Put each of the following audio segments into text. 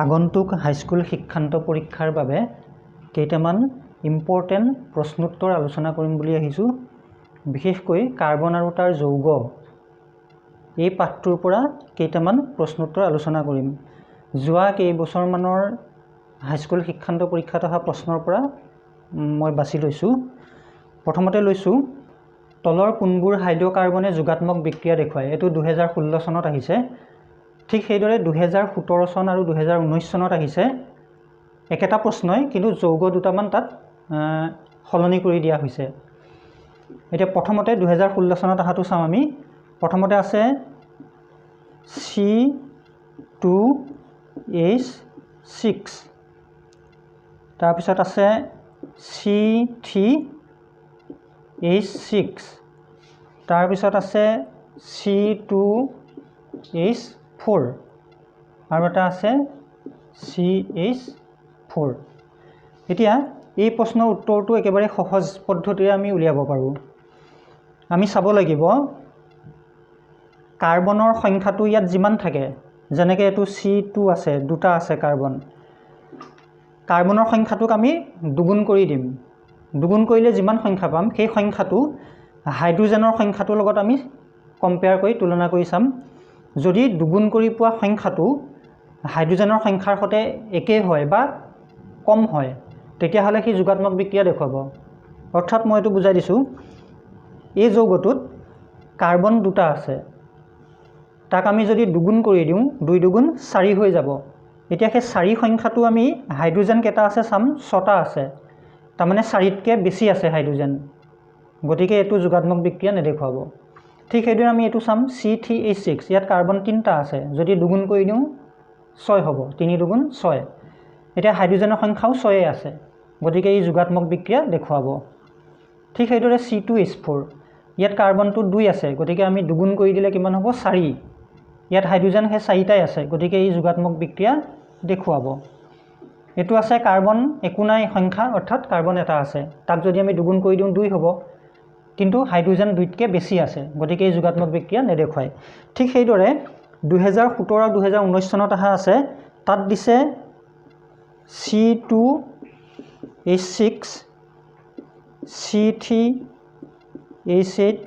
আগন্তুক হাইস্কুল শিক্ষান্ত পৰীক্ষাৰ বাবে কেইটামান ইম্পৰ্টেণ্ট প্ৰশ্নোত্তৰ আলোচনা কৰিম বুলি আহিছোঁ। বিশেষকৈ কাৰ্বন আৰু তাৰ যৌগ এই পাঠটোৰ পৰা কেইটামান প্ৰশ্নোত্তৰ আলোচনা কৰিম। যোৱা কেইবছৰমানৰ হাইস্কুল শিক্ষান্ত পৰীক্ষাত অহা প্ৰশ্নৰ পৰা মই বাছি লৈছোঁ। প্ৰথমতে লৈছোঁ তলৰ কোনবোৰ হাইড্ৰ'কাৰ্বনে যোগাত্মক বিক্ৰিয়া দেখুৱায়। এইটো 2016 চনত আহিছে। ঠিক সেইদৰে 2017 চন আৰু 2019 চনত আহিছে একেটা প্ৰশ্নই, কিন্তু যৌগ দুটামান তাত সলনি কৰি দিয়া হৈছে। এতিয়া প্ৰথমতে 2016 চনত অহাটো চাওঁ আমি। প্ৰথমতে আছে C2H6, তাৰপিছত আছে C3H6, তাৰপিছত আছে C2H4 আৰু এটা আছে CH4। এতিয়া এই প্ৰশ্নৰ উত্তৰটো একেবাৰে সহজ পদ্ধতিৰে আমি উলিয়াব পাৰোঁ। আমি চাব লাগিব কাৰ্বনৰ সংখ্যাটো ইয়াত যিমান থাকে, যেনেকৈ এইটো C2 আছে, দুটা আছে কাৰ্বন। কাৰ্বনৰ সংখ্যাটোক আমি দুগুণ কৰি দিম। দুগুণ কৰিলে যিমান সংখ্যা পাম, সেই সংখ্যাটো হাইড্ৰজেনৰ সংখ্যাটোৰ লগত আমি কম্পেয়াৰ কৰি তুলনা কৰি চাম। যদি দুগুণ কৰি পোৱা সংখ্যাটো হাইড্ৰজেনৰ সংখ্যাৰ সৈতে একেই হয় বা কম হয়, তেতিয়াহ'লে সি যোগাত্মক বিক্ৰিয়া দেখুৱাব। অৰ্থাৎ মই এইটো বুজাই দিছোঁ, এই যৌগটোত কাৰ্বন দুটা আছে, তাক আমি যদি দুগুণ কৰি দিওঁ, 2 দুগুণ 4 হৈ যাব। এতিয়া সেই 4 সংখ্যাটো আমি হাইড্ৰজেন কেইটা আছে চাম, 6টা আছে, তাৰমানে 4তকৈ বেছি আছে হাইড্ৰজেন, গতিকে এইটো যোগাত্মক বিক্ৰিয়া নেদেখুৱাব। ঠিক সেইদৰে আমি এইটো চাম C3H6, ইয়াত কাৰ্বন 3টা আছে, যদি দুগুণ কৰি দিওঁ 6 হ'ব, 3 দুগুণ 6। এতিয়া হাইড্ৰজেনৰ সংখ্যাও 6 আছে, গতিকে এই যোগাত্মক বিক্ৰিয়া দেখুৱাব। ঠিক সেইদৰে C2H4, ইয়াত কাৰ্বনটো 2 আছে, গতিকে আমি দুগুণ কৰি দিলে কিমান হ'ব, 4। ইয়াত হাইড্ৰজেন সেই 4টাই আছে, গতিকে এই যোগাত্মক বিক্ৰিয়া দেখুৱাব। এইটো আছে কাৰ্বন একো নাই সংখ্যা, অৰ্থাৎ কাৰ্বন এটা আছে, তাক যদি আমি দুগুণ কৰি দিওঁ 2 হ'ব, কিন্তু হাইড্ৰজেন 2তকৈ বেছি আছে, গতিকে এই যোগাত্মক বিক্ৰিয়া নেদেখুৱায়। ঠিক সেইদৰে 2017 আৰু 2019 চনত অহা আছে, তাত দিছে C2H6, C3H8,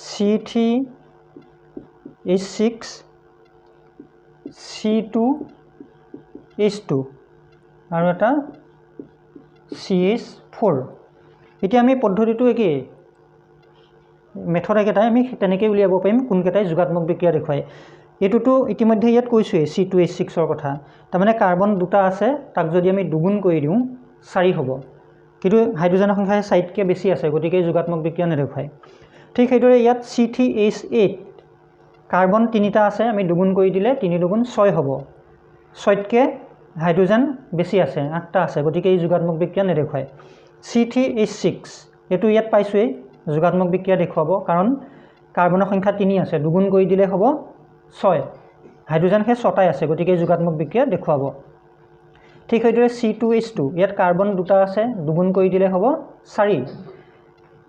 C3H6, C2H2 আৰু এটা CH4। এতিয়া আমি পদ্ধতিটো একেই, মেথড একেটাই, আমি তেনেকৈ উলিয়াব পাৰিম কোনকেইটাই যোগাত্মক বিক্ৰিয়া দেখুৱায়। এইটোতো ইতিমধ্যে ইয়াত কৈছোঁৱেই C2H6ৰ কথা, তাৰমানে কাৰ্বন দুটা আছে, তাক যদি আমি দুগুণ কৰি দিওঁ 4 হ'ব, কিন্তু হাইড্ৰজেনৰ সংখ্যা 4তকৈ বেছি আছে, গতিকে যোগাত্মক বিক্ৰিয়া নেদেখুৱায়। ঠিক সেইদৰে ইয়াত C3H8, কাৰ্বন 3টা আছে, আমি দুগুণ কৰি দিলে 3 দুগুণ 6 হ'ব, 6তকৈ হাইড্ৰজেন বেছি আছে, 8টা আছে, গতিকে এই যোগাত্মক বিক্ৰিয়া নেদেখুৱায়। C3H6, এইটো ইয়াত পাইছোঁৱেই, যোগাত্মক বিক্ৰিয়া দেখুৱাব, কাৰণ কাৰ্বনৰ সংখ্যা 3 আছে, দুগুণ কৰি দিলে হ'ব 6, হাইড্ৰজেন সেই 6টাই আছে, গতিকে যোগাত্মক বিক্ৰিয়া দেখুৱাব। ঠিক সেইদৰে C2H2, ইয়াত কাৰ্বন দুটা আছে, দুগুণ কৰি দিলে হ'ব 4,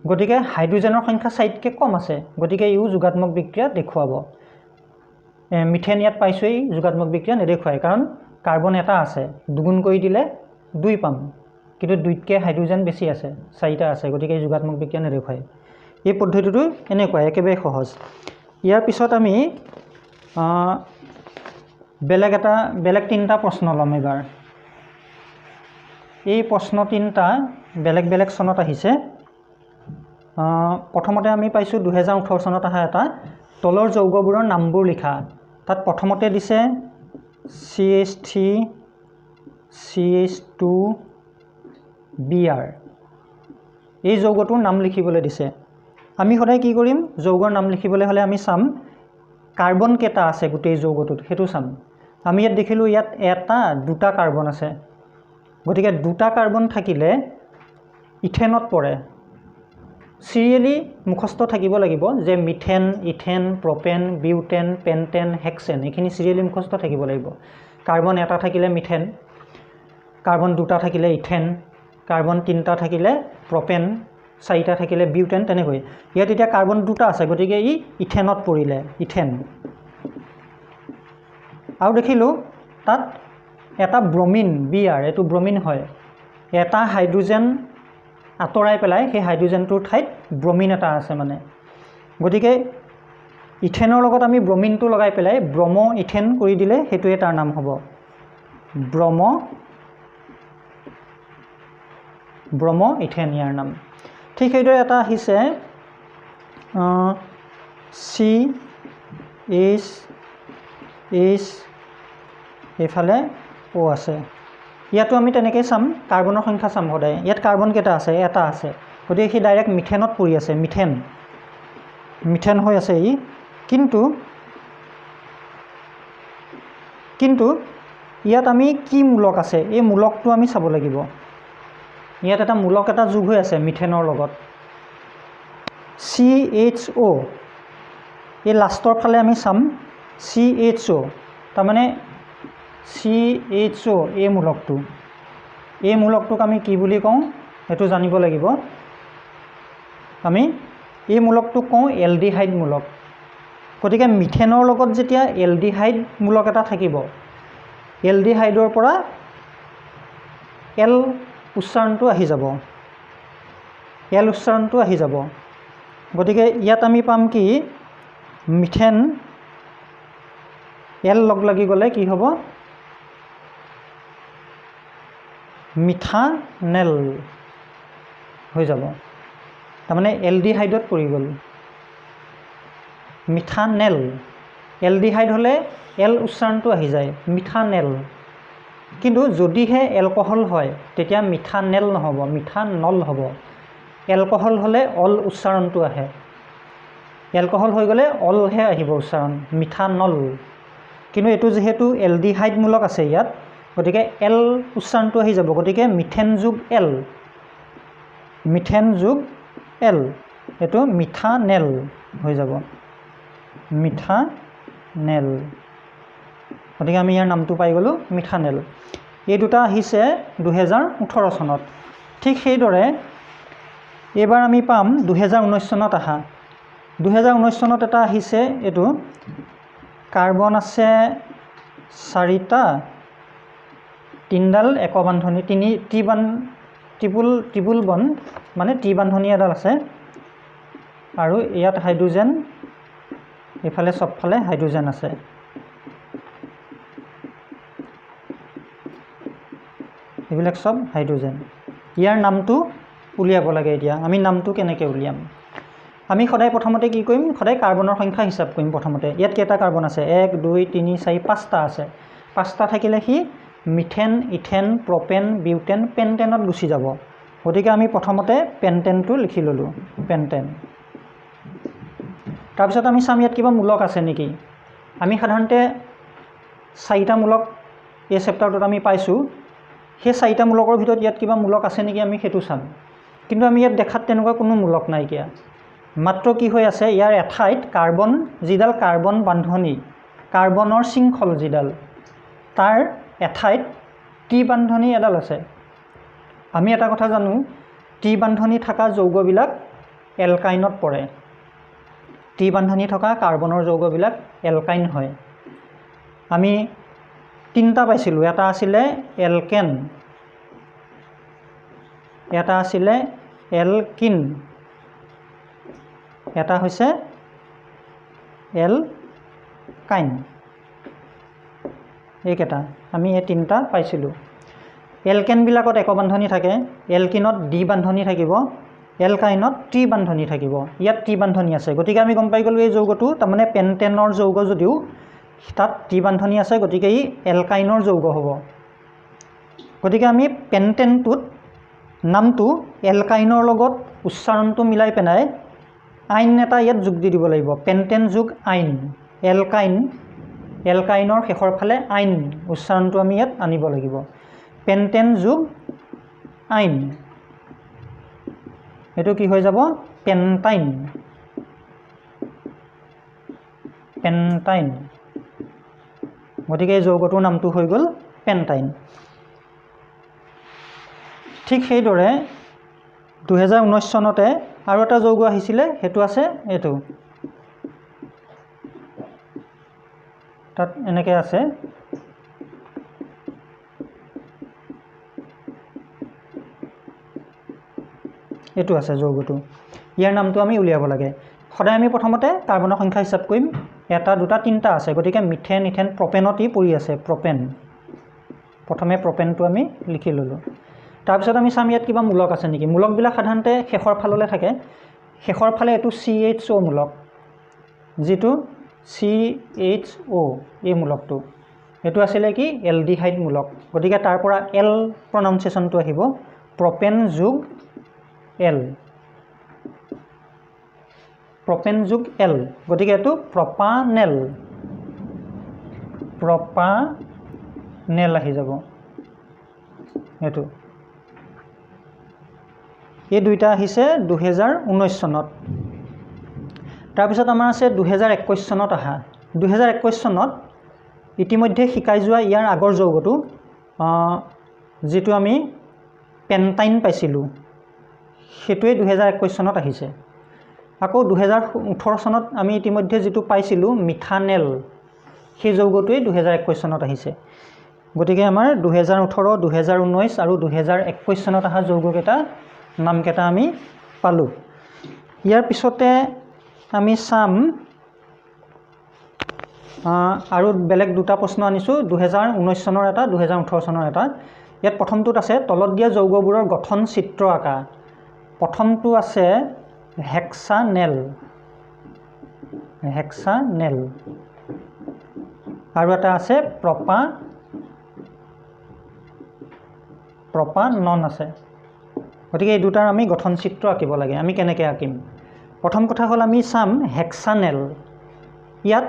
গতিকে হাইড্ৰজেনৰ সংখ্যা 4তকৈ কম আছে, গতিকে ইও যোগাত্মক বিক্ৰিয়া দেখুৱাব। মিথেন ইয়াত পাইছোঁৱেই, যোগাত্মক বিক্ৰিয়া নেদেখুৱায়, কাৰণ কাৰ্বন এটা আছে, দুগুণ কৰি দিলে 2 পাম, কিন্তু 2তকৈ হাইড্ৰজেন বেছি আছে, 4টা আছে, গতিকে যোগাত্মক বিক্ৰিয়া নেদেখুৱায়। এই পদ্ধতিটো এনেকুৱা, একেবাৰে সহজ। ইয়াৰ পিছত আমি বেলেগ 3টা প্ৰশ্ন ল'ম এইবাৰ। এই প্ৰশ্ন 3টা বেলেগ বেলেগ চনত আহিছে। প্ৰথমতে আমি পাইছোঁ 2018 চনত অহা এটা, তলৰ যৌগবোৰৰ নামবোৰ লিখা। তাত প্ৰথমতে দিছে CH3, CH2Br, এই যৌগটোৰ নাম লিখিবলৈ দিছে। আমি সদায় কি কৰিম, যৌগৰ নাম লিখিবলৈ হ'লে আমি চাম কাৰ্বন কেইটা আছে গোটেই যৌগটোত, সেইটো চাম। আমি ইয়াত দেখিলোঁ, ইয়াত 2টা কাৰ্বন আছে, গতিকে 2টা কাৰ্বন থাকিলে ইথেনত পৰে। চিৰিয়েলি মুখস্থ থাকিব লাগিব যে মিথেন, ইথেন, প্ৰপেন, বিউটেন, পেণ্টেন, হেক্সেন, এইখিনি চিৰিয়েলি মুখস্থ থাকিব লাগিব। কাৰ্বন এটা থাকিলে মিথেন, কাৰ্বন 2টা থাকিলে ইথেন, কাৰ্বন 3টা থাকিলে প্ৰপেন, 4টা থাকিলে বিউটেন, তেনেকৈ। ইয়াত এতিয়া কাৰ্বন 2টা আছে, গতিকে ই ইথেনত পৰিলে, ইথেন। আৰু দেখিলোঁ তাত এটা ব্ৰমিন Br এটো ব্ৰমিন হয় এটা হাইড্ৰোজেন আঁতৰাই পেলাই সেই হাইড্ৰোজেনটোৰ ঠাইত ব্ৰমিন এটা আছে মানে গতিকে ইথেনৰ লগত আমি ব্ৰমিনটো লগাই পেলাই ব্ৰমো ইথেন কৰি দিলে হেতুৱে তাৰ নাম হ'ব ব্ৰমো ইথেন ইয়াৰ নাম ঠিক সেইদৰে এটা আহিছে CH এফালে O আছে ইয়াতো আমি তেনেকৈ চাম কাৰ্বনৰ সংখ্যা চাম সদায় ইয়াত কাৰ্বন কেইটা আছে এটা আছে গতিকে সি ডাইৰেক্ট মিথেনত পৰি আছে মিথেন হৈ আছে ই কিন্তু ইয়াত আমি কি মূলক আছে এই মূলকটো আমি চাব লাগিব ইয়াত এটা মূলক এটা যোগ হৈ আছে মিথেনৰ লগত CHO এই লাষ্টৰ ফালে আমি চাম CHO তাৰ মানে CHO এই মূলকটোক আমি কি বুলি কওঁ এটো জানিব লাগিব আমি এই মূলকটোক কওঁ এলডিহাইড মূলক গতিকে মিথেনৰ লগত যেতিয়া এলডিহাইড মূলক এটা থাকিব এলডিহাইডৰ পৰা এল উচ্চাৰণটো আহি যাব গতিকে ইয়াত আমি পাম কি মিথেন এল লগ লাগি গলে কি হ'ব মিথানেল হৈ যাব তাৰ মানে এলডিহাইডত পৰি গ'ল মিথানেল এলডিহাইড হলে এল উচ্চাৰণটো আহি যায় মিথানেল কিন্তু যদিহে এলকহল হয় তেতিয়া মিথানেল নহব মিথানল হ'ব এলকহল হলে অল উচ্চাৰণটো আহে এলকহল হৈ গলে অলহে আহিব উচ্চাৰণ মিথানল কিন্তু এটো যেহেতু এলডিহাইড মূলক আছে ইয়াত গতিকে এল উচ্চাৰণটো আহি যাব গতিকে মিথেন যোগ এল এটো মিথানেল হৈ যাব মিথানেল গতিকে আমি ইয়াৰ নামটো পাই গলো মিথানেল এই দুটা আহিছে 2018 চনত ঠিক সেইদৰে এবাৰ আমি পাম 2019 চনত আহা 2019 চনত এটা আহিছে এটো কাৰ্বন আছে 4টা 3ডাল একবান্ধনী ট্ৰিপল বন মানে টি বান্ধনী এডাল আছে আৰু ইয়াত হাইড্ৰোজেন এফালে সবফালে হাইড্ৰোজেন আছে এইবিলাক সব হাইড্ৰোজেন ইয়াৰ নামটো উলিয়াব লাগে এতিয়া আমি নামটো কেনেকৈ উলিয়াম আমি সদায় প্ৰথমতে কি কৰিম সদায় কাৰ্বনৰ সংখ্যা হিচাপ কৰিম প্ৰথমতে ইয়াত কেইটা কাৰ্বন আছে 1 2 3 4 5টা আছে 5টা থাকিলে কি মিথেন ইথেন প্ৰপেন বিউটেন পেন্টেনত গুছি যাব গতিকে আমি প্ৰথমতে পেন্টেনটো লিখি ললো পেন্টেন তাৰপিছত আমি চাম ইয়াত কিবা মূলক আছে নেকি আমি সাধাৰণতে 4টা মূলক এই চেপ্টাৰটোত আমি পাইছো সেই 4টা মূলকৰ ভিতৰত ইয়াত কিবা মূলক আছে নেকি আমি হেতু চাম কিন্তু আমি ইয়াত দেখাত তেনেকুৱা কোনো মূলক নাই কিয়া মাত্ৰ কি হৈ আছে ইয়াৰ এঠাইত কাৰ্বন যিডাল কাৰ্বন বান্ধনী কাৰ্বনৰ শৃংখল যিডাল তাৰ এঠাইত টি বান্ধনী এডাল আছে আমি এটা কথা জানো টি বান্ধনী থকা যৌগবিলাক এলকাইনত পৰে টি বান্ধনী থকা কাৰ্বনৰ যৌগবিলাক এলকাইন হয় আমি তিনটা পাইছিলো এটা আছিলে এলকেন এটা আছিলে এলকিন এটা হৈছে এলকাইন এইকেইটা আমি এই তিনটা পাইছিলো এলকেন বিলাকত একবান্ধনী থাকে এলকিনত ডি বান্ধনী থাকিব এলকাইনত টি বান্ধনী থাকিব ইয়াত টি বান্ধনী আছে গতিকে আমি গম পাই গলো এই যৌগটো তাৰমানে পেন্টেনৰ যৌগ যদিও তাত টি বান্ধনী আছে গতিকে ই এলকাইনৰ যৌগ হ'ব গতিকে আমি পেন্টেনটোত নামটো এলকাইনৰ লগত উচ্চাৰণটো মিলাই পেনাই আইন এটা ইয়াত যোগ দি দিব লাগিব পেন্টেন যোগ আইন এলকাইনৰ শেষৰ ফালে আইন উচ্চাৰণটো আমি ইয়াত আনিব লাগিব পেন্টেন যোগ আইন এটো কি হৈ যাব পেন্টাইন গতিকে যৌগটোৰ নামটো হৈ গল পেন্টাইন ঠিক সেইদৰে 2019 চনতে আৰু এটা যৌগ আহিছিলে হেতু আছে এটো তাত এনেকৈ আছে এইটো আছে যৌগটো ইয়াৰ নামটো আমি উলিয়াব লাগে সদায় আমি প্ৰথমতে কাৰ্বনৰ সংখ্যা হিচাপ কৰিম এটা দুটা তিনটা আছে গতিকে মিথেন ইথেন প্ৰপেনতি পৰি আছে প্ৰপেন প্ৰথমে প্ৰপেনটো আমি লিখি ললো তাৰপিছত আমি চাম ইয়াত কিবা মূলক আছে নেকি মূলকবিলাক সাধাৰণতে শেষৰ ফাললৈ থাকে শেষৰ ফালে এটো CHO মূলক যেটো CHO এই মূলকটো এটো আছিল কি এলডিহাইড মূলক গতিকে তাৰ পৰা এল প্ৰনাউন্সিয়েচনটো আহিব প্ৰপেন যোগ এল প্ৰপেন যোগ এল গতিকে এটো প্ৰপানেল আহি যাব এটো এই দুইটা আহিছে 2019 চনত তাৰপিছত আমাৰ আছে 2021 চনত আহা 2021 চনত ইতিমধ্যে শিকাই যোৱা ইয়াৰ আগৰ যৌগটো যেটো আমি পেন্টাইন পাইছিলো সেটোৱে 2021 চনত আহিছে আকৌ 2018 চনত আমি ইতিমধ্যে যেটো পাইছিলো মিথানেল সেই যৌগটোৱে 2021 চনত আহিছে গতিকে আমাৰ 2018 2019 আৰু 2021 চনত আহা যৌগকেইটা নামকেইটা আমি পালো ইয়াৰ পিছতে আমি চাম আৰু বেলেগ দুটা প্ৰশ্ন আনিছো 2019 চনৰ এটা 2018 চনৰ এটা ইয়াত প্ৰথমটোত আছে তলত দিয়া যৌগবোৰৰ গঠন চিত্ৰ আকা প্ৰথমটো আছে হেক্সানেল আৰু এটা আছে প্ৰপানন আছে গতিকে এই দুটাৰ আমি গঠন চিত্ৰ আঁকিব লাগে আমি কেনেকৈ আঁকিম প্ৰথম কথা হ'ল আমি চাম হেক্সানেল ইয়াত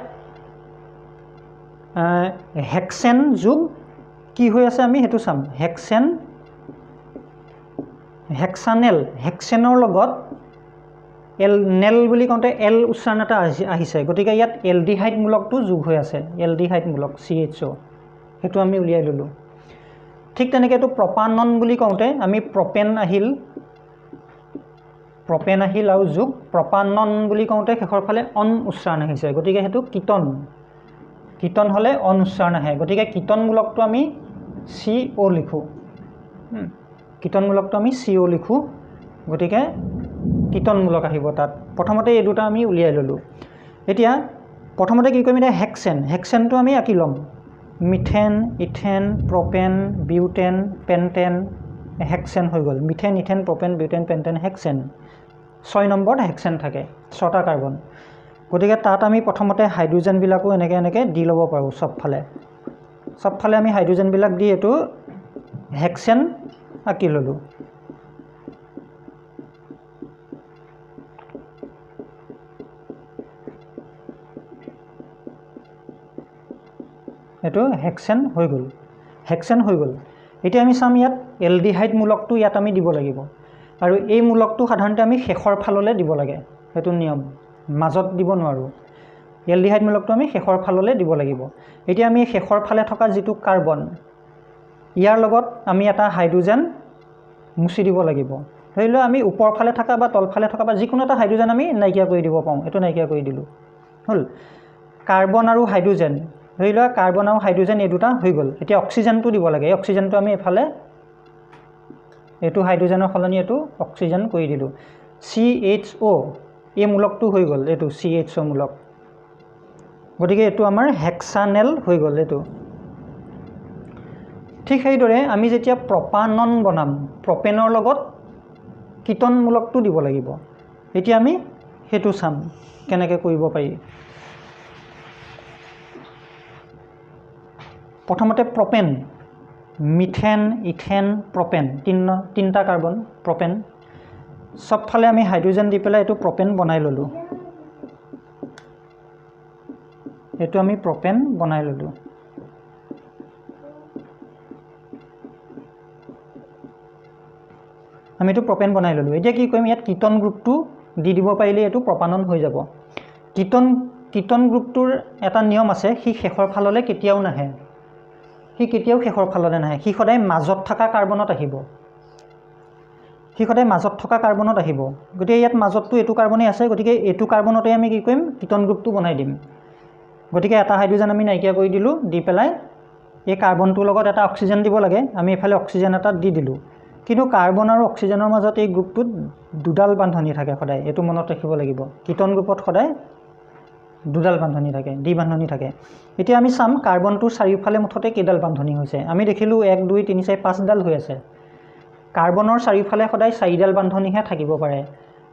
হেক্সেন যোগ কি হৈ আছে আমি হেতু চাম হেক্সানেল হেক্সেনৰ লগত এল নেল বুলি কওঁতে এল উচ্চাৰণ এটা আহিছে গতিকে ইয়াত এলডিহাইড মূলকটো যোগ হৈ আছে এলডিহাইড মূলক CHO হেতু আমি উলিয়াই ললো ঠিক তেনেকৈ এটো প্ৰপানন বুলি কওঁতে আমি প্ৰপেন আহিল আৰু যোগ প্ৰপানন বুলি কওঁতে শেষৰ ফালে অন উচ্চাৰণ আহিছে গতিকে হেতু কিটন হলে অন উচ্চাৰণ আহে গতিকে কিটন মূলকটো আমি CO লিখো কিটন মূলকটো আমি CO লিখো গতিকে কিটন মূলক আহিব তাত প্ৰথমতে এই দুটা আমি উলিয়াই ললো এতিয়া প্ৰথমতে কি কৰিম এটা হেক্সেনটো আমি আঁকি লম মিথেন ইথেন প্ৰপেন বিউটেন পেন্টেন হেক্সেন হৈ গল মিথেন ইথেন প্ৰপেন বিউটেন পেন্টেন হেক্সেন 6 নম্বৰত হেক্সেন থাকে 6টা কাৰ্বন গতিকে তাত আমি প্ৰথমতে হাইড্ৰোজেন বিলাকো এনেকে দি লব পাৰো সবফালে আমি হাইড্ৰোজেন বিলাক দি এটো হেক্সেন আঁকি ললো এটো হেক্সেন হৈ গল এতিয়া আমি চাম ইয়াত এলডিহাইড মূলকটো ইয়াত আমি দিব লাগিব আৰু এই মূলকটো সাধাৰণতে আমি শেষৰ ফাললৈ দিব লাগে এটো নিয়ম মাজত দিব নোৱাৰো এলডিহাইড মূলকটো আমি শেষৰ ফাললৈ দিব লাগিব এতিয়া আমি শেষৰ ফালে থকা যেটো কাৰ্বন ইয়াৰ লগত আমি এটা হাইড্ৰোজেন মুছি দিব লাগিব ধৰিলো আমি ওপৰ ফালে থকা বা তল ফালে থকা বা যিকোনো এটা হাইড্ৰোজেন আমি নাইকিয়া কৰি দিব পাওঁ এটো নাইকিয়া কৰি দিলো হল কাৰ্বন আৰু হাইড্ৰোজেন ধৰিলো কাৰ্বন আৰু হাইড্ৰোজেন এই দুটা হৈ গল এতিয়া অক্সিজেনটো দিব লাগে এই অক্সিজেনটো আমি এফালে এটো হাইড্ৰোজেনৰ সলনি এটো অক্সিজেন কৰি দিলো CHO এই মূলকটো হৈ গল এটো CHO মূলক গতিকে এটো আমাৰ হেক্সানেল হৈ গল এটো ঠিক সেইদৰে আমি যেতিয়া প্ৰপানন বনাম প্ৰপেনৰ লগত কিটন মূলকটো দিব লাগিব এতিয়া আমি হেতু চাম কেনেকৈ কৰিব পাৰি প্ৰথমতে প্ৰপেন মিথেন ইথেন প্ৰপেন তিনটা কাৰ্বন প্ৰপেন সবফালে আমি হাইড্ৰোজেন দি পেলাই এটো প্ৰপেন বনাই ললো এটো আমি প্ৰপেন বনাই ললো আমি এটো প্ৰপেন বনাই ললো এতিয়া কি কৰিম ইয়াত কিটন গ্ৰুপটো দি দিব পাৰিলে এটো প্ৰপানন হৈ যাব কিটন গ্ৰুপটোৰ এটা নিয়ম আছে সি শেষৰ ফাললৈ কেতিয়াও নাহে সি সদায় মাজত থকা কাৰ্বনত আহিব গতিকে ইয়াত মাজতটো এটো কাৰ্বনে আছে গতিকে এটো কাৰ্বনতে আমি কি কৰিম কিটন গ্ৰুপটো বনাই দিম গতিকে এটা হাইড্ৰোজেন আমি নাইকিয়া কৰি দিলো দি পেলাই এই কাৰ্বনটোৰ লগত এটা অক্সিজেন দিব লাগে আমি এফালে অক্সিজেন এটা দি দিলো কিন্তু কাৰ্বন আৰু অক্সিজেনৰ মাজত এই গ্ৰুপটোত দুডাল বান্ধনি থাকে সদায়, এইটো মনত ৰাখিব লাগিব। কিটন গ্ৰুপত সদায় দুডাল বান্ধনি থাকে, দ্বি বান্ধনি থাকে। এতিয়া আমি চাম কাৰ্বনটোৰ চাৰিওফালে মুঠতে কেইডাল বান্ধনি হৈছে। আমি দেখিলোঁ 1 2 3 4 5ডাল হৈ আছে। কাৰ্বনৰ চাৰিওফালে সদায় 4ডাল বান্ধনিহে থাকিব পাৰে,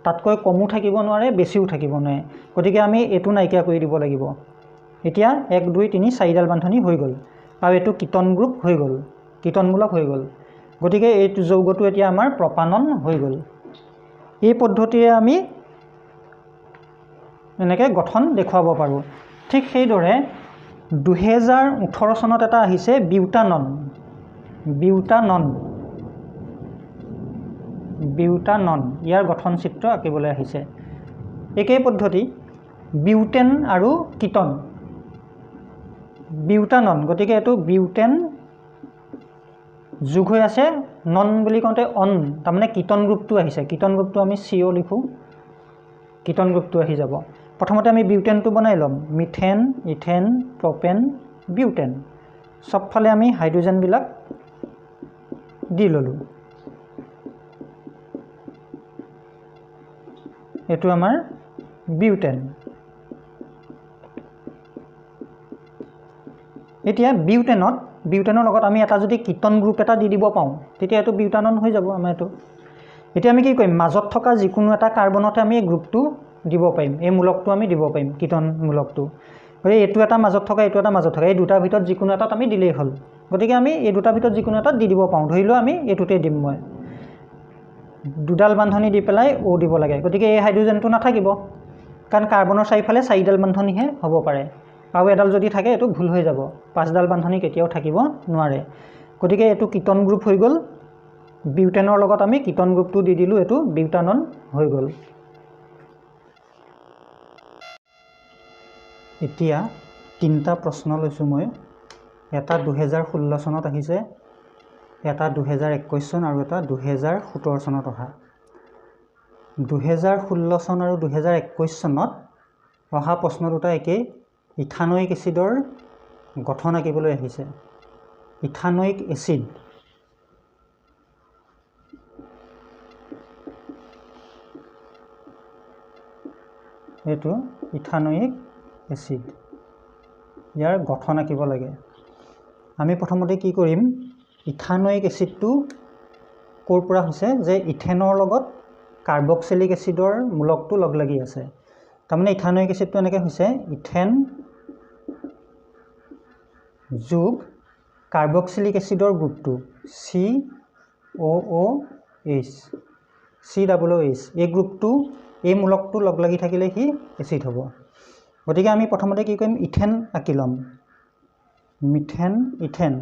তাতকৈ কমো থাকিব নোৱাৰে, বেছিও থাকিব নোৱাৰে। গতিকে আমি এইটো নাইকিয়া কৰি দিব লাগিব। এতিয়া 1 2 3 4ডাল বান্ধনি হৈ গ'ল আৰু এইটো কিটন গ্ৰুপ হৈ গ'ল, কিটনমূলক হৈ গ'ল। গতিকে এই যৌগটো এতিয়া আমাৰ প্ৰপানন হৈ গ'ল। এই পদ্ধতিৰে আমি এনেকৈ গঠন দেখুৱাব পাৰোঁ। ঠিক সেইদৰে 2018 চনত এটা আহিছে বিউটানন। ইয়াৰ গঠন চিত্ৰ আঁকিবলৈ আহিছে। একেই পদ্ধতি, বিউটেন আৰু কিটন। বিউটানন, গতিকে এইটো বিউটেন যোগ হৈ আছে নন বুলি কওঁতে অন, তাৰমানে কিটন গ্ৰুপটো আহিছে। কিটন গ্ৰুপটো আমি CO লিখোঁ, কিটন গ্ৰুপটো আহি যাব। প্ৰথমতে আমি বিউটেনটো বনাই ল'ম। মিথেন, ইথেন, প্ৰপেন, বিউটেন। চবফালে আমি হাইড্ৰজেনবিলাক দি ল'লোঁ। এইটো আমাৰ বিউটেন। এতিয়া বিউটেনৰ লগত আমি এটা যদি কিটন গ্ৰুপ এটা দি দিব পাওঁ, তেতিয়া এইটো বিউটানন হৈ যাব আমাৰ এইটো। এতিয়া আমি কি কৰিম, মাজত থকা যিকোনো এটা কাৰ্বনতে আমি এই গ্ৰুপটো দিব পাৰিম, এই মূলকটো আমি দিব পাৰিম, কিটন মূলকটো। গতিকে এইটো এটা মাজত থকা, এইটো এটা মাজত থকা, এই দুটাৰ ভিতৰত যিকোনো এটাত আমি দিলেই হ'ল। গতিকে আমি এই দুটাৰ ভিতৰত যিকোনো এটাত দি দিব পাৰোঁ। ধৰি লওঁ আমি এইটোতে দিম, মই দুডাল বান্ধনি দি পেলাই O দিব লাগে। গতিকে এই হাইড্ৰজেনটো নাথাকিব, কাৰণ কাৰ্বনৰ চাৰিওফালে 4ডাল বান্ধনিহে হ'ব পাৰে, আৰু এডাল যদি থাকে এইটো ভুল হৈ যাব। 5ডাল বান্ধনি কেতিয়াও থাকিব নোৱাৰে। গতিকে এইটো কিটন গ্ৰুপ হৈ গ'ল। বিউটেনৰ লগত আমি কিটন গ্ৰুপটো দি দিলোঁ, এইটো বিউটানন হৈ গ'ল। এতিয়া 3টা প্ৰশ্ন লৈছোঁ মই। এটা 2016 চনত আহিছে, এটা 2021 চন আৰু এটা 2017 চনত অহা। 2016 চন আৰু 2021 চনত অহা প্ৰশ্ন দুটা একেই। ইথানয়িক এচিডৰ গঠন আঁকিবলৈ আহিছে। ইথানয়িক এচিড, এইটো ইথানয়িক এচিড, ইয়াৰ গঠন আঁকিব লাগে। আমি প্ৰথমতে কি কৰিম, ইথানয়িক এচিডটো ক'ৰ পৰা হৈছে, যে ইথেনৰ লগত কাৰ্বক্সিলিক এচিডৰ মূলকটো লগ লাগি আছে। তাৰমানে ইথানয়িক এচিডটো এনেকৈ হৈছে, ইথেন যোগ কাৰ্বক্সিলিক এচিডৰ গ্ৰুপটো COOH, COOH, এই গ্ৰুপটো, এই মূলকটো লগ লাগি থাকিলে সি এচিড হ'ব। গতিকে আমি প্ৰথমতে কি কৰিম, ইথেন আঁকি ল'ম। মিথেন, ইথেন,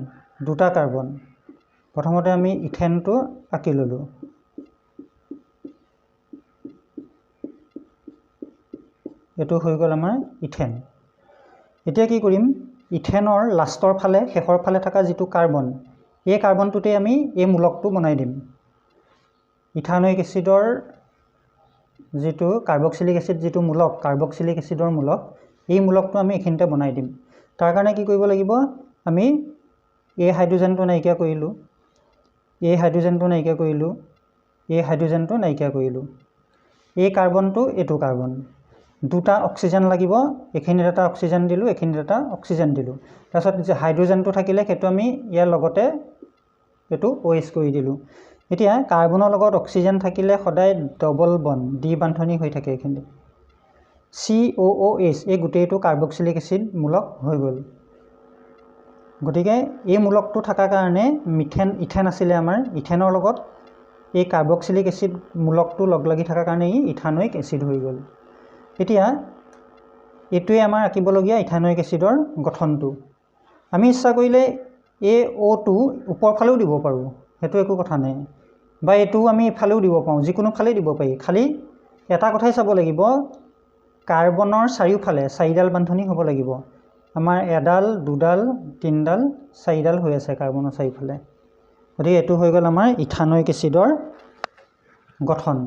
দুটা কাৰ্বন। প্ৰথমতে আমি ইথেনটো আঁকি ল'লোঁ। এইটো হৈ গ'ল আমাৰ ইথেন। এতিয়া কি কৰিম, ইথেনৰ লাষ্টৰ ফালে, শেষৰ ফালে থকা যিটো কাৰ্বন, এই কাৰ্বনটোতে আমি এই মূলকটো বনাই দিম। ইথানয়িক এচিডৰ যিটো কাৰ্বক্সিলিক এচিড, যিটো মূলক, কাৰ্বক্সিলিক এচিডৰ মূলক, এই মূলকটো আমি এইখিনিতে বনাই দিম। তাৰ কাৰণে কি কৰিব লাগিব, আমি এই হাইড্ৰজেনটো নাইকিয়া কৰিলোঁ, এই হাইড্ৰজেনটো নাইকিয়া কৰিলোঁ, এই হাইড্ৰজেনটো নাইকিয়া কৰিলোঁ। এই কাৰ্বনটো, এইটো কাৰ্বন, দুটা অক্সিজেন লাগিব। এইখিনিত এটা অক্সিজেন দিলোঁ, এইখিনিত এটা অক্সিজেন দিলোঁ। তাৰপিছত যে হাইড্ৰজেনটো থাকিলে সেইটো আমি ইয়াৰ লগতে এইটো OH কৰি দিলোঁ। এতিয়া কাৰ্বনৰ লগত অক্সিজেন থাকিলে সদায় ডবল বন, দ্বি বান্ধনি হৈ থাকে এইখিনি। COOH, এই গোটেইটো কাৰ্বক্সিলিক এচিড মূলক হৈ গ'ল। গতিকে এই মূলকটো থকাৰ কাৰণে ইথেন আছিলে আমাৰ, ইথেনৰ লগত এই কাৰ্বক্সিলিক এচিড মূলকটো লগ লাগি থকাৰ কাৰণে ই ইথানয়িক এচিড হৈ গ'ল। এতিয়া এইটোৱে আমাৰ আঁকিবলগীয়া ইথানয়িক এচিডৰ গঠনটো। আমি ইচ্ছা কৰিলে এই O2 ওপৰ ফালেও দিব পাৰোঁ, সেইটো একো কথা নাই, বা এইটোও আমি ইফালেও দিব পাৰোঁ, যিকোনো ফালেই দিব পাৰি। খালি এটা কথাই চাব লাগিব, কাৰ্বনৰ চাৰিওফালে 4ডাল বান্ধনি হ'ব লাগিব। আমাৰ এডাল, দুডাল, তিনিডাল, 4ডাল হৈ আছে কাৰ্বনৰ চাৰিওফালে। গতিকে এইটো হৈ গ'ল আমাৰ ইথানয়িক এচিডৰ গঠন।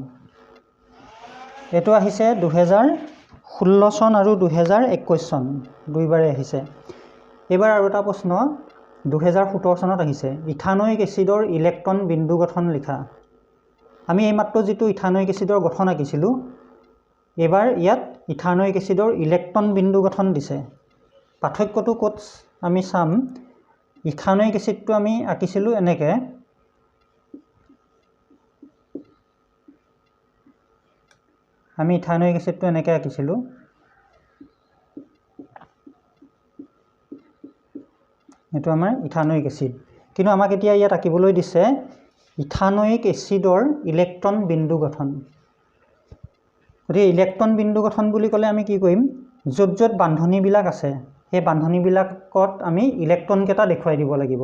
এইটো আহিছে 2016 চন আৰু 2021 চন, দুইবাৰে আহিছে। এইবাৰ আৰু এটা প্ৰশ্ন, 2017 চনত আহিছে ইথানয়িক এচিডৰ ইলেক্ট্ৰন বিন্দু গঠন লিখা আমি এইমাত্ৰ যেটো ইথানয়িক এচিডৰ গঠন আঁকিছিলো এবাৰ ইয়াত ইথানয়িক এচিডৰ ইলেক্ট্ৰন বিন্দু গঠন দিছে পাৰ্থক্যটো ক'ত আমি চাম ইথানয়িক এচিডটো আমি আঁকিছিলো এনেকে আমি ইথানয়িক এচিডটো এনেকে আঁকিছিলো এটো আমাৰ ইথানয়িক এচিড কিন্তু আমাক এতিয়া ইয়াত আঁকিবলৈ দিছে ইথানয়িক এচিডৰ ইলেক্ট্ৰন বিন্দু গঠন গতিকে ইলেক্ট্ৰন বিন্দু গঠন বুলি ক'লে আমি কি কৰিম য'ত য'ত বান্ধনীবিলাক আছে সেই বান্ধনীবিলাকত আমি ইলেক্ট্ৰন কেটা দেখুৱাই দিব লাগিব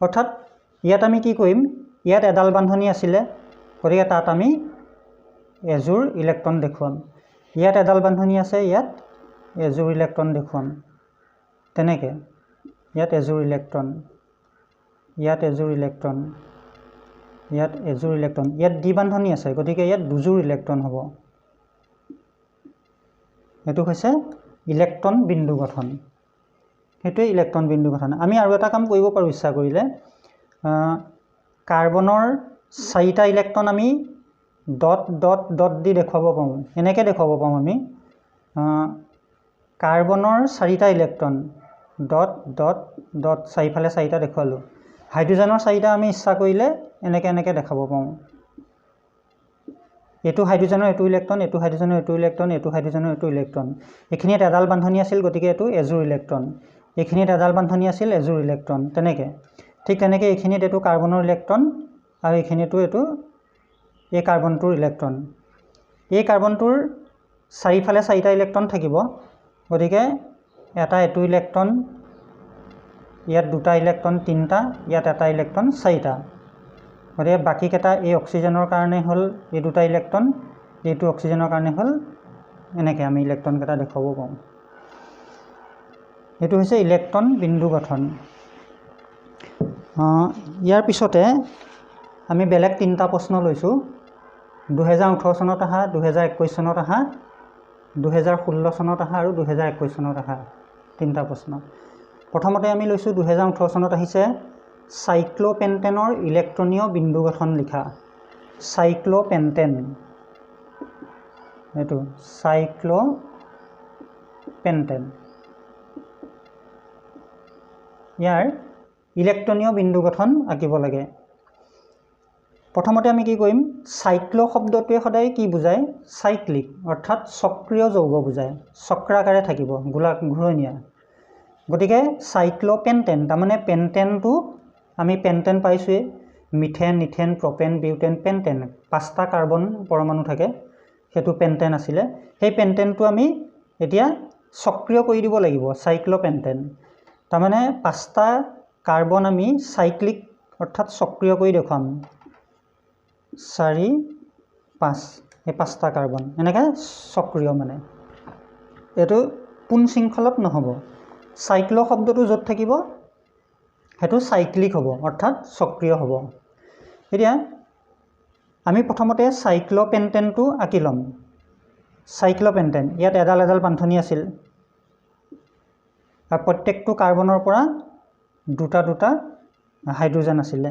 অৰ্থাৎ ইয়াত আমি কি কৰিম ইয়াত এডাল বান্ধনী আছিলে গতিকে তাত আমি এজোৰ ইলেক্ট্ৰন দেখুৱাম ইয়াত এডাল বান্ধনী আছে ইয়াত এজোৰ ইলেক্ট্ৰন দেখুৱাম তেনেকে ইয়াত এজোৰ ইলেক্ট্ৰন ইয়াত এজোৰ ইলেক্ট্ৰন ইয়াত এজোৰ ইলেক্ট্ৰন ইয়াত দ্বি বান্ধনী আছে গতিকে ইয়াত দুজোৰ ইলেক্ট্ৰন হ'ব এটো হৈছে ইলেক্ট্ৰন বিন্দু গঠন হেতুই ইলেক্ট্ৰন বিন্দু গঠন আমি আৰু এটা কাম কৰিব পাৰো ইচ্ছা কৰিলে কাৰ্বনৰ 4টা ইলেক্ট্ৰন আমি ডট ডট ডট দি দেখুৱাব পাৰো এনেকে দেখুৱাব পাৰো আমি কাৰ্বনৰ 4টা ইলেক্ট্ৰন ডট ডট ডট চাৰিফালে 4টা দেখুৱালো হাইড্ৰোজেনৰ 4টা আমি ইচ্ছা কৰিলে এনেকে এনেকে দেখাব পাৰো এটো হাইড্ৰোজেনৰ এটো ইলেক্ট্ৰন এটো হাইড্ৰোজেনৰ এটো ইলেক্ট্ৰন এটো হাইড্ৰোজেনৰ এটো ইলেক্ট্ৰন এখিনিত এডাল বান্ধনী আছিল গতিকে এটো এজোৰ ইলেক্ট্ৰন এখিনিত এডাল বান্ধনী আছিল এজোৰ ইলেক্ট্ৰন তেনেকে ঠিক তেনেকে এখিনিত এটো কাৰ্বনৰ ইলেক্ট্ৰন আৰু এখিনিটো এটো এই কাৰ্বনটোৰ ইলেক্ট্ৰন এই কাৰ্বনটোৰ চাৰিফালে 4টা ইলেক্ট্ৰন থাকিব গতিকে এটা এটো ইলেক্ট্ৰন ইয়াত দুটা ইলেক্ট্ৰন তিনটা ইয়াত এটা ইলেক্ট্ৰন 4টা গতিকে বাকি কেটা এই অক্সিজেনৰ কাৰণে হল এই দুটা ইলেক্ট্ৰন এইটো অক্সিজেনৰ কাৰণে হল এনেকে আমি ইলেক্ট্ৰন কেটা দেখাব পাৰো এটো হৈছে ইলেক্ট্ৰন বিন্দু গঠন ইয়াৰ পিছতে আমি বেলেগ তিনটা প্ৰশ্ন লৈছো 2018 চনত আহা 2021 চনত আহা 2016 চনত আহা আৰু 2021 চনত আহা তিনটা প্ৰশ্ন প্ৰথমতে আমি লৈছো 2018 চনত আহিছে সাইক্লোপেন্টেনৰ ইলেক্ট্ৰনীয় বিন্দু গঠন লিখা সাইক্লোপেন্টেন এটো সাইক্লোপেন্টেন ইয়াৰ ইলেক্ট্ৰনীয় বিন্দু গঠন আঁকিব লাগে প্ৰথমতে আমি কি কৰিম সাইক্লো শব্দটোৱে সদায় কি বুজায় সাইক্লিক অৰ্থাৎ চক্ৰীয় যৌগ বুজায় চক্ৰাকাৰে থাকিব গোলাক ঘূৰণীয়া গতিকে সাইক্লোপেন্টেন তাৰমানে পেন্টেনটো আমি পেন্টেন পাইছোৱে মিথেন ইথেন প্ৰপেন বিউটেন পেন্টেন পাঁচটা কাৰ্বন পৰমাণু থাকে হেতু পেন্টেন আছিলে সেই পেন্টেনটো আমি এতিয়া সক্ৰিয় কৰি দিব লাগিব সাইক্লোপেন্টেন তাৰমানে পাঁচটা কাৰ্বন আমি সাইক্লিক অৰ্থাৎ সক্ৰিয় কৰি দেখাম 4 5 এই পাঁচটা কাৰ্বন এনেকে সক্ৰিয় মানে এটো পুন শৃংখলত নহব সাইক্লো শব্দটো যত থাকিব হেতু সাইক্লিক হ'ব অৰ্থাৎ সক্ৰিয় হ'ব এতিয়া আমি প্ৰথমতে সাইক্লোপেন্টেনটো আঁকি লম সাইক্লোপেন্টেন ইয়াত এডাল এডাল বান্ধনী আছিল আৰু প্ৰত্যেকটো কাৰ্বনৰ পৰা দুটা দুটা হাইড্ৰোজেন আছিল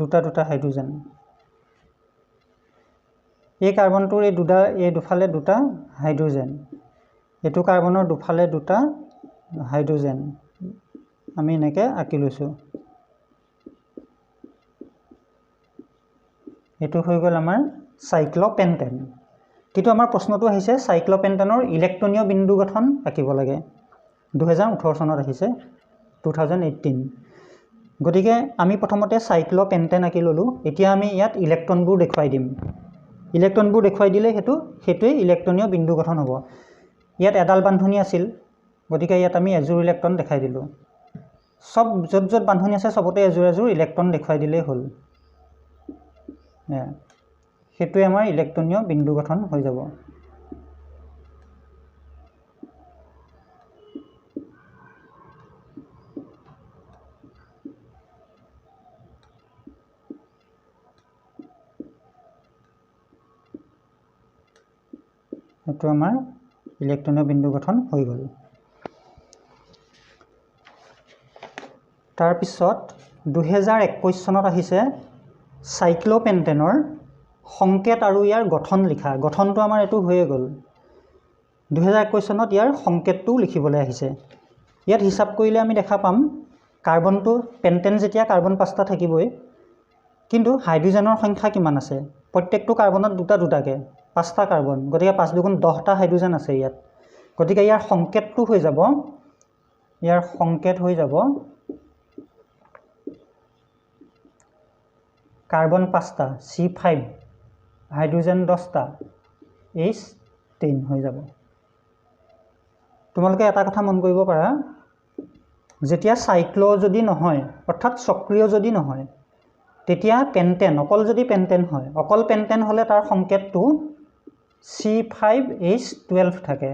দুটা দুটা হাইড্ৰোজেন এই কাৰ্বনটোৰ এই দুফালে দুটা হাইড্ৰোজেন এটো কাৰ্বনৰ দুফালে দুটা হাইড্ৰোজেন আমি এনেকে আঁকি লৈছো এটো হৈ গল আমাৰ সাইক্লোপেন্টেন কিন্তু আমাৰ প্ৰশ্নটো আহিছে সাইক্লোপেন্টেনৰ ইলেক্ট্ৰনীয় বিন্দু গঠন আঁকিব লাগে 2018 চনত আহিছে 2018 গতিকে আমি প্ৰথমতে সাইক্লোপেন্টেন আঁকি ললো এতিয়া আমি ইয়াত ইলেক্ট্ৰনবোৰ দেখুৱাই দিম ইলেক্ট্ৰনবোৰ দেখুৱাই দিলে হেতুৱে ইলেক্ট্ৰনীয় বিন্দু গঠন হ'ব ইয়াত এডাল বান্ধনী আছিল গতিকে ইয়াত আমি এজোৰ ইলেক্ট্ৰন দেখাই দিলো সব যত যত বান্ধনী আছে সবতে এজোৰ এজোৰ ইলেক্ট্ৰন দেখুৱাই দিলেই হ'ল হেতুৱে আমাৰ ইলেক্ট্ৰনীয় বিন্দু গঠন হৈ যাব হেতু আমাৰ ইলেক্ট্ৰনীয় বিন্দু গঠন হৈ গল তাৰপিছত 2021 চনত আহিছে চাইক্লোপেণ্টেনৰ সংকেত আৰু ইয়াৰ গঠন লিখা। গঠনটো আমাৰ এইটো হৈয়ে গ'ল। 2021 চনত ইয়াৰ সংকেতটোও লিখিবলৈ আহিছে। ইয়াত হিচাপ কৰিলে আমি দেখা পাম কাৰ্বনটো পেণ্টেন যেতিয়া কাৰ্বন 5টা থাকিবই, কিন্তু হাইড্ৰোজেনৰ সংখ্যা কিমান আছে? প্ৰত্যেকটো কাৰ্বনত দুটা দুটাকৈ 5টা কাৰ্বন, গতিকে 5 দুগুণ 10টা হাইড্ৰোজেন আছে ইয়াত। গতিকে ইয়াৰ সংকেতটো হৈ যাব, ইয়াৰ সংকেত হৈ যাব কাৰ্বন 5টা C5, হাইড্ৰোজেন 10টা H10 হৈ যাব। তোমালোকে এটা কথা মন কৰিব পাৰা, যেতিয়া চাইক্লো যদি নহয়, অৰ্থাৎ চক্ৰীয় যদি নহয়, তেতিয়া পেণ্টেন, অকল যদি পেণ্টেন হয়, অকল পেণ্টেন হ'লে তাৰ সংকেতটো C5H12 থাকে।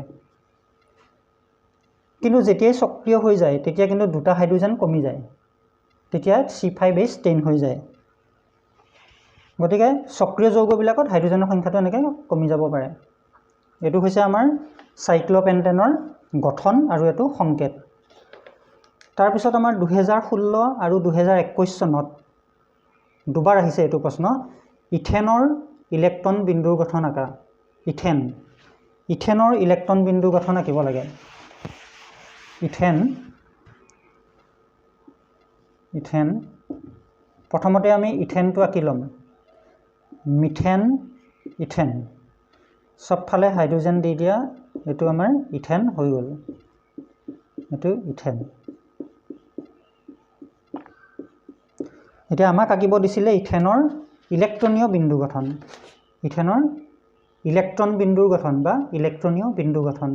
কিন্তু যেতিয়াই চক্ৰীয় হৈ যায় তেতিয়া কিন্তু দুটা হাইড্ৰোজেন কমি যায়, তেতিয়া C5H10 হৈ যায়। গতিকে চক্ৰীয় যৌগবিলাকত হাইড্ৰোজেনৰ সংখ্যাটো এনেকৈ কমি যাব পাৰে। এইটো হৈছে আমাৰ চাইক্লোপেণ্টেনৰ গঠন আৰু এইটো সংকেত। তাৰপিছত আমাৰ 2016 আৰু 2021 চনত দুবাৰ আহিছে এইটো প্ৰশ্ন, ইথেনৰ ইলেক্ট্ৰন বিন্দুৰ গঠন আঁকা। ইথেনৰ ইলেক্ট্ৰন বিন্দুৰ গঠন আঁকিব লাগে। ইথেন প্ৰথমতে আমি ইথেনটো আঁকি ল'ম। মিথেন, ইথেন, চবফালে হাইড্ৰোজেন দি দিয়া, এইটো আমাৰ ইথেন হৈ গ'ল। এইটো ইথেন। এতিয়া আমাক আঁকিব দিছিলে ইথেনৰ ইলেক্ট্ৰনীয় বিন্দু গঠন। ইথেনৰ ইলেক্ট্ৰন বিন্দুৰ গঠন বা ইলেক্ট্ৰনীয় বিন্দু গঠন,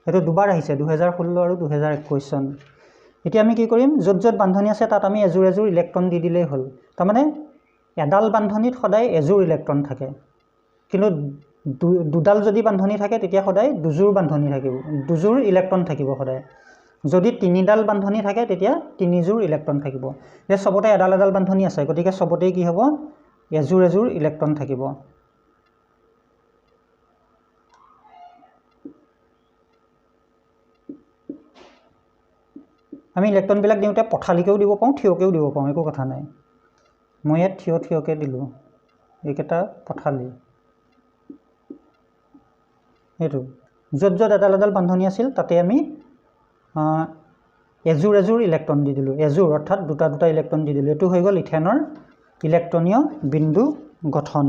এইটো দুবাৰ আহিছে 2016 আৰু 2021 চন। এতিয়া আমি কি কৰিম, য'ত য'ত বান্ধনি আছে তাত আমি এযোৰ এযোৰ ইলেক্ট্ৰন দি দিলেই হ'ল। তাৰমানে এডাল বান্ধনিত সদায় এযোৰ ইলেক্ট্ৰন থাকে, কিন্তু দুডাল যদি বান্ধনি থাকে তেতিয়া সদায় দুযোৰ বান্ধনি থাকিব, দুযোৰ ইলেক্ট্ৰন থাকিব সদায়। যদি তিনিডাল বান্ধনি থাকে তেতিয়া তিনিযোৰ ইলেক্ট্ৰন থাকিব। এতিয়া চবতে এডাল এডাল বান্ধনি আছে, গতিকে চবতেই কি হ'ব, এযোৰ এযোৰ ইলেক্ট্ৰন থাকিব। আমি ইলেক্ট্ৰনবিলাক দিওঁতে পথালিকৈও দিব পাৰোঁ, থিয়কৈও দিব পাৰোঁ, একো কথা নাই। মই ইয়াত থিয়কৈ দিলোঁ, এইকেইটা পথালি। এইটো য'ত য'ত এডাল এডাল বান্ধনি আছিল তাতে আমি এযোৰ এযোৰ ইলেক্ট্ৰন দি দিলোঁ, এযোৰ অৰ্থাৎ দুটা দুটা ইলেক্ট্ৰন দি দিলোঁ। এইটো হৈ গ'ল ইথেনৰ ইলেক্ট্ৰনীয় বিন্দু গঠন।